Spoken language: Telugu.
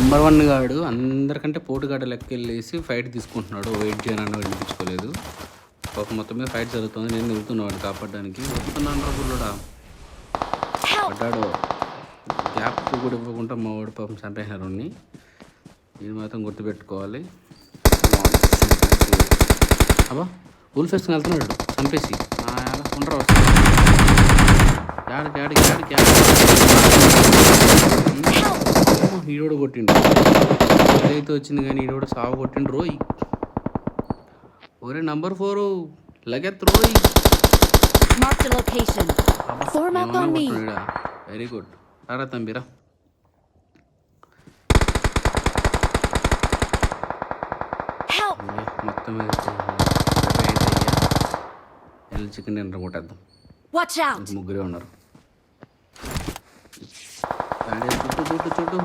నెంబర్ 1 గాడు అందరికంటే పోటుగాడు లెక్క వెళ్ళేసి ఫైట్ తీసుకుంటున్నాడు. వెయిట్ చేయనన్నా వినిపించుకోలేదు. పాపం మొత్తం మీద ఫైట్ జరుగుతుంది. నేను వెళ్తున్నాడు కాపాడడానికి. వస్తున్నాను రా బుల్లుడా. పడ్డాడు. గ్యాప్ కూడా ఇవ్వకుండా మా వాడు పాపం చంపేసినారు. ఇది మాత్రం గుర్తుపెట్టుకోవాలి. అబ్బా ఊల్ ఫెస్ట్కి వెళ్తున్నాడు చంపేసి ఉండరా ఈడోడు కొట్టిండు. ఏదైతే వచ్చింది కానీ ఈడోడు సాగు కొట్టిండు. రోయ్ ఒరే నంబర్ 4 లగెత్ రోయ్. Very good. రారా తంబిరా. మొత్తం వెళ్ళి చికెన్ డిన్నర్ కొట్టేద్దాం. ముగ్గురే ఉన్నారు. చుట్టూ